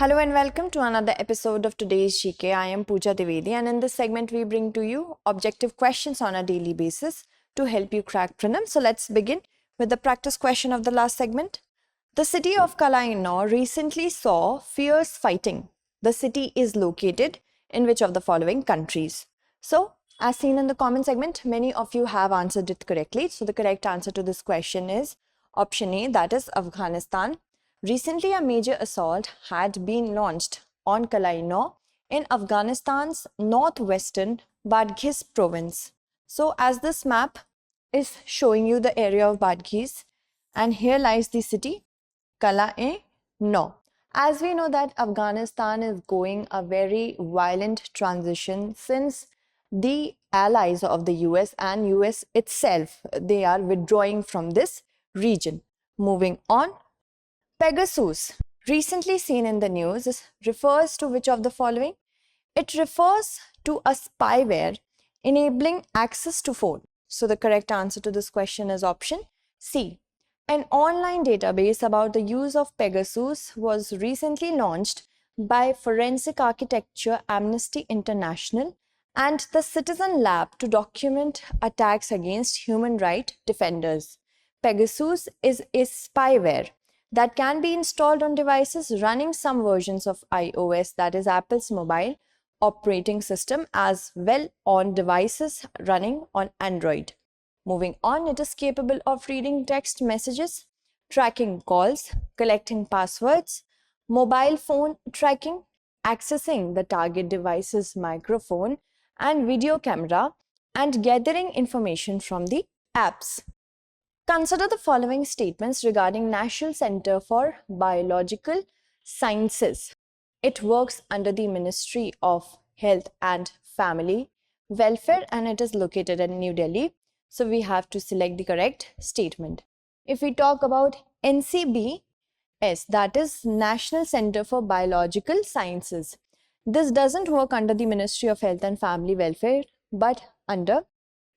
Hello and welcome to another episode of today's GK. I am Pooja Divedi, and in this segment we bring to you objective questions on a daily basis to help you crack prelims. So let's begin with the practice question of the last segment. The city of Kalaino recently saw fierce fighting. The city is located in which of the following countries? So, as seen in the comment segment, many of you have answered it correctly. So the correct answer to this question is option A, that is Afghanistan. Recently, a major assault had been launched on Kalaino in Afghanistan's northwestern Badghis province. So, as this map is showing you the area of Badghis, and here lies the city Kalaino. As we know that Afghanistan is going a very violent transition since the allies of the US and US itself, they are withdrawing from this region. Moving on. Pegasus, recently seen in the news, refers to which of the following? It refers to a spyware enabling access to phone. So the correct answer to this question is option C. An online database about the use of Pegasus was recently launched by Forensic Architecture Amnesty International and the Citizen Lab to document attacks against human rights defenders. Pegasus is a spyware that can be installed on devices running some versions of iOS, that is Apple's mobile operating system, as well on devices running on Android. Moving on, it is capable of reading text messages, tracking calls, collecting passwords, mobile phone tracking, accessing the target device's microphone and video camera, and gathering information from the apps. Consider the following statements regarding National Center for Biological Sciences. It works under the Ministry of Health and Family Welfare and it is located in New Delhi. So we have to select the correct statement. If we talk about NCBS, that is National Center for Biological Sciences, this doesn't work under the Ministry of Health and Family Welfare but under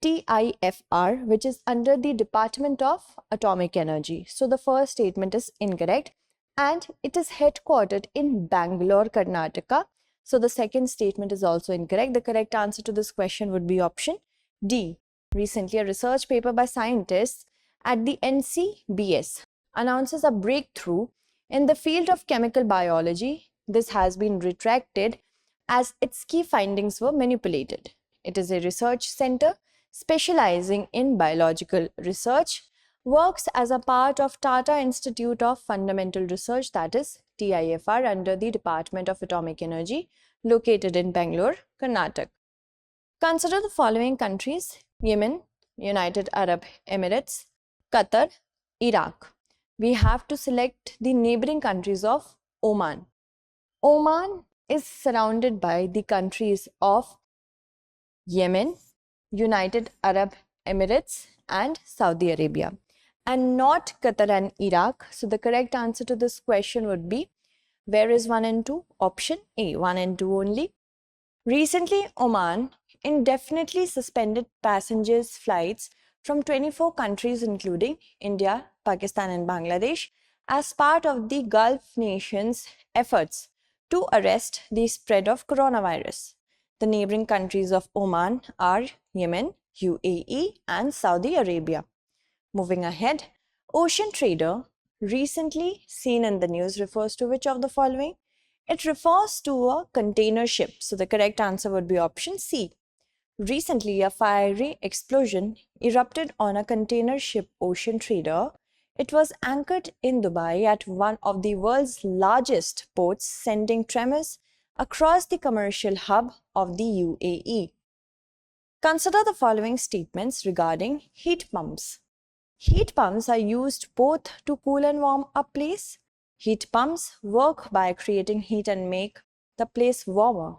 TIFR, which is under the Department of Atomic Energy. So the first statement is incorrect and it is headquartered in Bangalore, Karnataka. So the second statement is also incorrect. The correct answer to this question would be option D. Recently, a research paper by scientists at the NCBS announces a breakthrough in the field of chemical biology. This has been retracted as its key findings were manipulated. It is a research center specializing in biological research, works as a part of Tata Institute of Fundamental Research, that is TIFR, under the Department of Atomic Energy, located in Bangalore, Karnataka. Consider the following countries: Yemen, United Arab Emirates, Qatar, Iraq. We have to select the neighboring countries of Oman. Oman is surrounded by the countries of Yemen, United Arab Emirates and Saudi Arabia, and not Qatar and Iraq. So the correct answer to this question would be, where is 1 and 2? Option A, 1 and 2 only. Recently, Oman indefinitely suspended passengers' flights from 24 countries including India, Pakistan and Bangladesh as part of the Gulf nations' efforts to arrest the spread of coronavirus. The neighboring countries of Oman are Yemen, UAE and Saudi Arabia. Moving ahead, Ocean Trader, recently seen in the news, refers to which of the following? It refers to a container ship. So the correct answer would be option C. Recently, a fiery explosion erupted on a container ship, Ocean Trader. It was anchored in Dubai at one of the world's largest ports, sending tremors across the commercial hub of the UAE. Consider the following statements regarding heat pumps. Heat pumps are used both to cool and warm a place. Heat pumps work by creating heat and make the place warmer.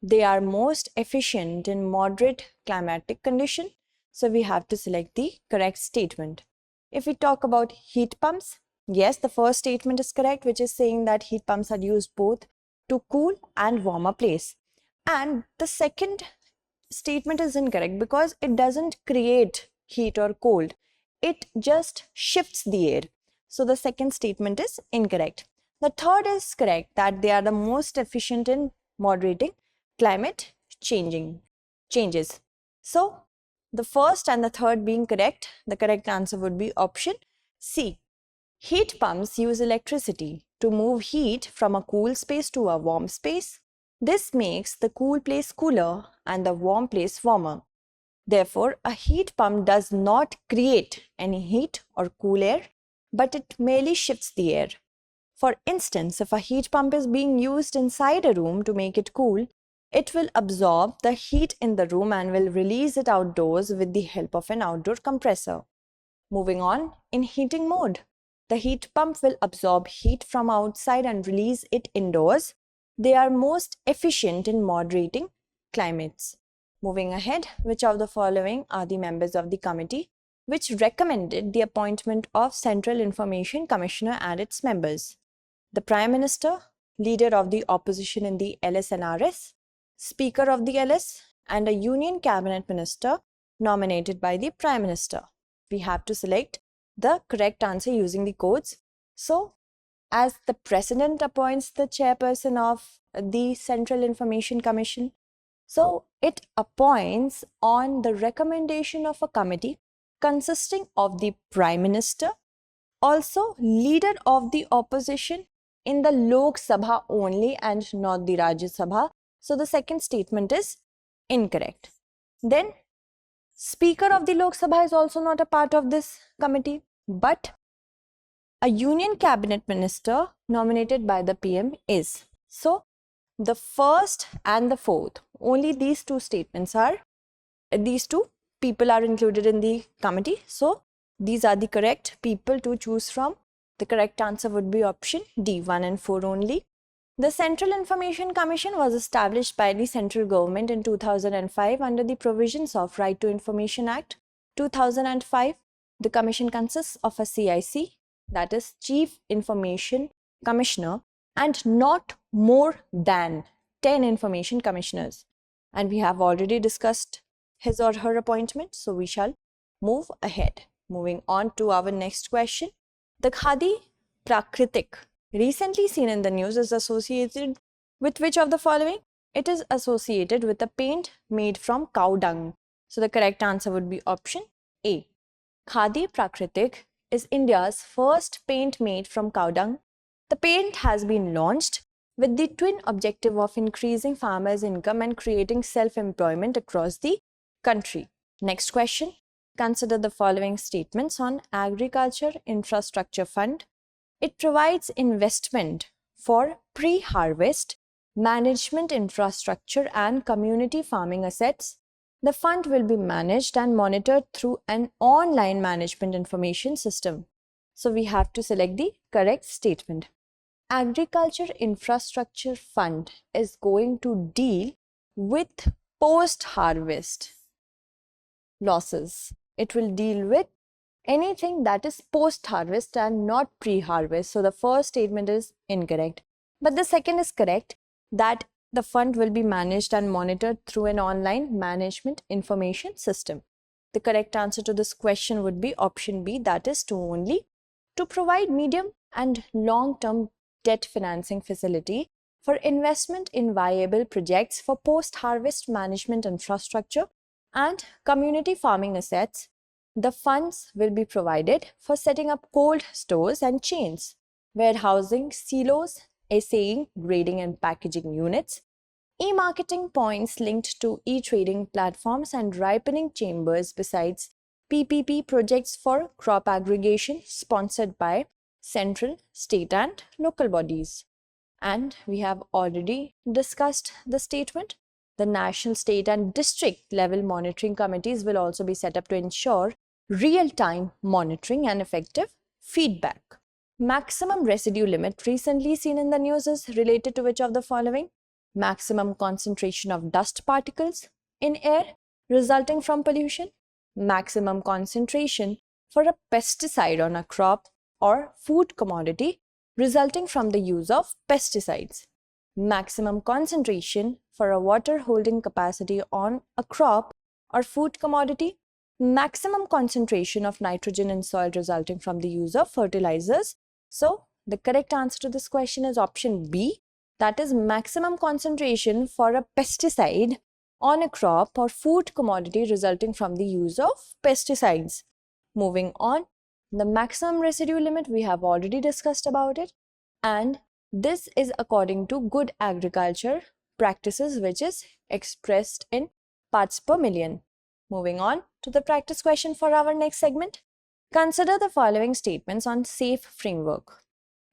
They are most efficient in moderate climatic conditions. So we have to select the correct statement. If we talk about heat pumps, yes, the first statement is correct, which is saying that heat pumps are used both to cool and warm a place. And the second statement is incorrect because it doesn't create heat or cold. It just shifts the air. So the second statement is incorrect. The third is correct, that they are the most efficient in moderating climate changes. So the first and the third being correct, the correct answer would be option C. Heat pumps use electricity to move heat from a cool space to a warm space. This makes the cool place cooler and the warm place warmer. Therefore, a heat pump does not create any heat or cool air, but it merely shifts the air. For instance, if a heat pump is being used inside a room to make it cool, it will absorb the heat in the room and will release it outdoors with the help of an outdoor compressor. Moving on, in heating mode, the heat pump will absorb heat from outside and release it indoors. They are most efficient in moderating climates. Moving ahead, which of the following are the members of the committee which recommended the appointment of Central Information Commissioner and its members? The Prime Minister, Leader of the Opposition in the LS&RS, Speaker of the LS, and a Union Cabinet Minister nominated by the Prime Minister. We have to select the correct answer using the codes. So, as the President appoints the chairperson of the Central Information Commission, so it appoints on the recommendation of a committee consisting of the Prime Minister, also Leader of the Opposition in the Lok Sabha only and not the Rajya Sabha. So the second statement is incorrect. Then Speaker of the Lok Sabha is also not a part of this committee, but a Union Cabinet Minister nominated by the PM is. So the first and the fourth, only these two people are included in the committee. So these are the correct people to choose from. The correct answer would be option D, 1 and 4 only. The Central Information Commission was established by the central government in 2005 under the provisions of Right to Information Act 2005. The commission consists of a CIC, that is Chief Information Commissioner, and not more than 10 information commissioners. And we have already discussed his or her appointment, so we shall move ahead. Moving on to our next question. The Khadi Prakritik, recently seen in the news, is associated with which of the following? It is associated with a paint made from cow dung. So the correct answer would be option A. Khadi Prakritik is India's first paint made from cow dung. The paint has been launched with the twin objective of increasing farmers' income and creating self-employment across the country. Next question. Consider the following statements on Agriculture Infrastructure Fund. It provides investment for pre-harvest, management infrastructure and community farming assets. The fund will be managed and monitored through an online management information system. So we have to select the correct statement. Agriculture Infrastructure Fund is going to deal with post-harvest losses. It will deal with anything that is post-harvest and not pre-harvest. So the first statement is incorrect. But the second is correct, that the fund will be managed and monitored through an online management information system. The correct answer to this question would be option B, that is 2 only. To provide medium and long-term debt financing facility for investment in viable projects for post-harvest management infrastructure and community farming assets, the funds will be provided for setting up cold stores and chains, warehousing, silos, assaying, grading and packaging units, e-marketing points linked to e-trading platforms and ripening chambers, besides PPP projects for crop aggregation sponsored by central, state and local bodies. And we have already discussed the statement. The national, state and district level monitoring committees will also be set up to ensure real-time monitoring and effective feedback. Maximum residue limit recently seen in the news is related to which of the following? Maximum concentration of dust particles in air resulting from pollution, maximum concentration for a pesticide on a crop or food commodity resulting from the use of pesticides, maximum concentration for a water holding capacity on a crop or food commodity, maximum concentration of nitrogen in soil resulting from the use of fertilizers. So The correct answer to this question is option B, that is maximum concentration for a pesticide on a crop or food commodity resulting from the use of pesticides. Moving on, the maximum residue limit, we have already discussed about it, and this is according to good agriculture practices, which is expressed in parts per million. Moving on to the practice question for our next segment. Consider the following statements on SAFE framework.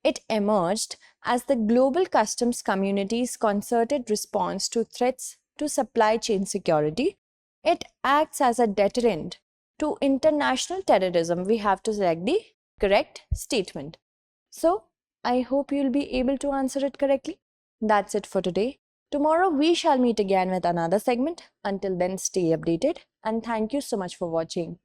It emerged as the global customs community's concerted response to threats to supply chain security. It acts as a deterrent to international terrorism. We have to select the correct statement. So, I hope you'll be able to answer it correctly. That's it for today. Tomorrow we shall meet again with another segment. Until then, stay updated and thank you so much for watching.